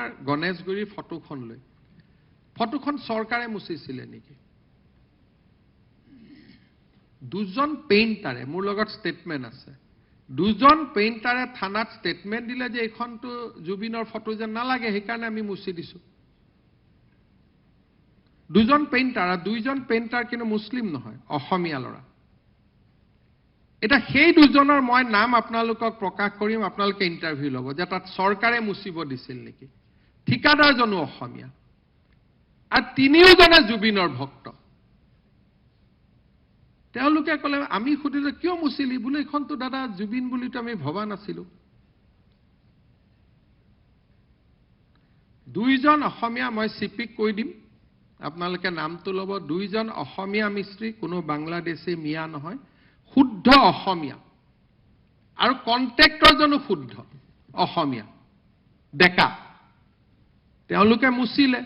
আমাৰ গণেশগুৰিৰ ফটোখন লৈ ফটোখন চৰকাৰে মুচিছিলে নেকি দুজন পেইণ্টাৰে মোৰ লগত ষ্টেটমেন্ট আছে দুজন পেইণ্টাৰে থানাত ষ্টেটমেন্ট দিলে যে এইখনটো জুবিনৰ ফটো যেন নালাগে সেইকাৰণে আমি মুছি দিছো দুজন পেইণ্টাৰ আৰু দুইজন পেইণ্টাৰ কিন্তু মুছলিম নহয় অসমীয়া ল'ৰা এটা সেই দুজনৰ মই নাম আপোনালোকক প্ৰকাশ কৰিম আপোনালোকে ইন্টাৰভিউ ল'ব যে তাত চৰকাৰে মুছিব দিছিল নেকি ঠিকাদাৰজনো অসমীয়া আৰু তিনিওজনে জুবিনৰ ভক্ত তেওঁলোকে ক'লে আমি সুধিলে কিয় মুছিলি বোলে এইখনটো দাদা জুবিন বুলিতো আমি ভবা নাছিলো দুইজন অসমীয়া মই সিপিক কৈ দিম আপোনালোকে নামটো ল'ব দুইজন অসমীয়া মিস্ত্ৰী কোনো বাংলাদেশী মিয়া নহয় শুদ্ধ অসমীয়া আৰু কন্ট্ৰাক্টৰজনো শুদ্ধ অসমীয়া ডেকা তেওঁলোকে মুছিলে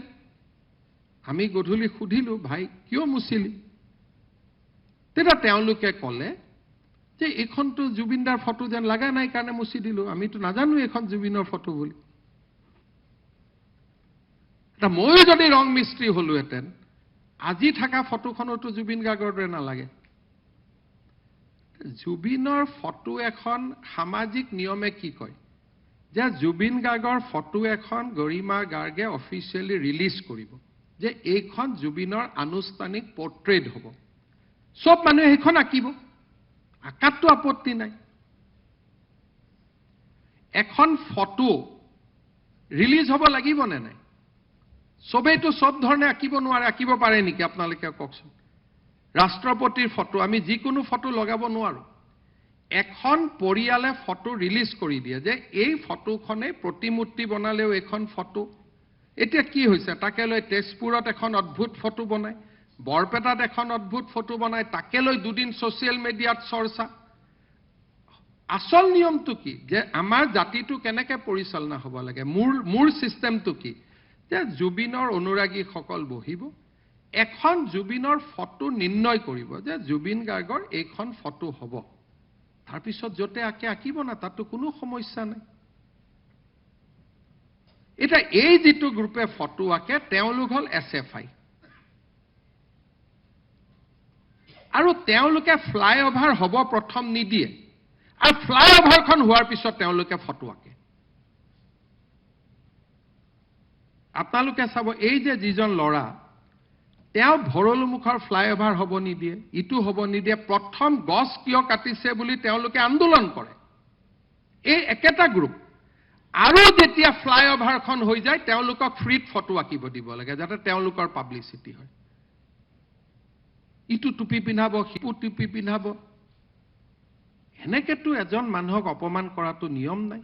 আমি গধূলি সুধিলো ভাই কিয় মুছিলি তেতিয়া তেওঁলোকে ক'লে যে এইখনটো জুবিনদাৰ ফটো যেন লাগা নাই কাৰণে মুছি দিলো আমিতো নাজানো এইখন জুবিনৰ ফটো বুলি এটা ময়ো যদি ৰং মিস্ত্ৰী হলোহেঁতেন আজি থকা ফটোখনতো জুবিন গাৰ্গৰ দৰে নালাগে জুবিনৰ ফটো এখন সামাজিক নিয়মে কি কয় যে জুবিন গাৰ্গৰ ফটো এখন গৰিমা গাৰ্গে অফিচিয়েলি ৰিলিজ কৰিব যে এইখন জুবিনৰ আনুষ্ঠানিক পোৰ্ট্ৰেইট হ'ব সব মানুহে এইখন আঁকিব আঁকাতটো আপত্তি নাই এখন ফটো ৰিলিজ হ'ব লাগিব নে নাই সবেইতো সব ধৰণে আঁকিব নোৱাৰে আঁকিব পাৰে নেকি আপোনালোকে কওকচোন ৰাষ্ট্ৰপতিৰ ফটো আমি যিকোনো ফটো লগাব নোৱাৰো এখন পৰিয়ালে ফটো ৰিলিজ কৰি দিয়ে যে এই ফটোখনে প্ৰতিমূৰ্তি বনালেও এখন ফটো এতিয়া কি হৈছে তাকে লৈ তেজপুৰত এখন অদ্ভুত ফটো বনায় বৰপেটাত এখন অদ্ভুত ফটো বনায় তাকে লৈ দুদিন সোশ্যাল মিডিয়াত চৰ্চা আসল নিয়মটো কি যে আমাৰ জাতিটো কেনেকৈ পৰিচালনা হ'ব লাগে মূৰ সিস্টেমটো কি যে জুবিনৰ অনুৰাগীসকল বহিব এখন জুবিনৰ ফটো নিৰ্ণয় কৰিব যে জুবিন গাৰ্গৰ এইখন ফটো হ'ব তাৰ পিছত যতে আঁকিব না তাতো কোনো সমস্যা নাই এটা এই যেটো গ্ৰুপে ফটো আঁকে তেওঁলোক হল এছএফআই আৰু তেওঁলোকে ফ্লাইওভাৰ হ'ব প্ৰথম নিদিয়ে আৰু ফ্লাইওভাৰখন হোৱাৰ পিছত তেওঁলোকে ফটো আঁকে আপোনালোকে চাব এই যে যিজন ল'ৰা তেওঁ ভৰলুমুখৰ ফ্লাইওভাৰ হ'ব নিদিয়ে ইটো হ'ব নিদিয়ে প্ৰথম গছ কিয় কাটিছে বুলি তেওঁলোকে আন্দোলন কৰে এই একেটা গ্ৰুপ আৰু যেতিয়া ফ্লাইওভাৰখন হৈ যায় তেওঁলোকক ফ্ৰীত ফটো আঁকিব দিব লাগে যাতে তেওঁলোকৰ পাব্লিচিটি হয় ইটো টুপি পিন্ধাব সিটো টুপি পিন্ধাব এনেকেতো এজন মানুহক অপমান কৰাটো নিয়ম নাই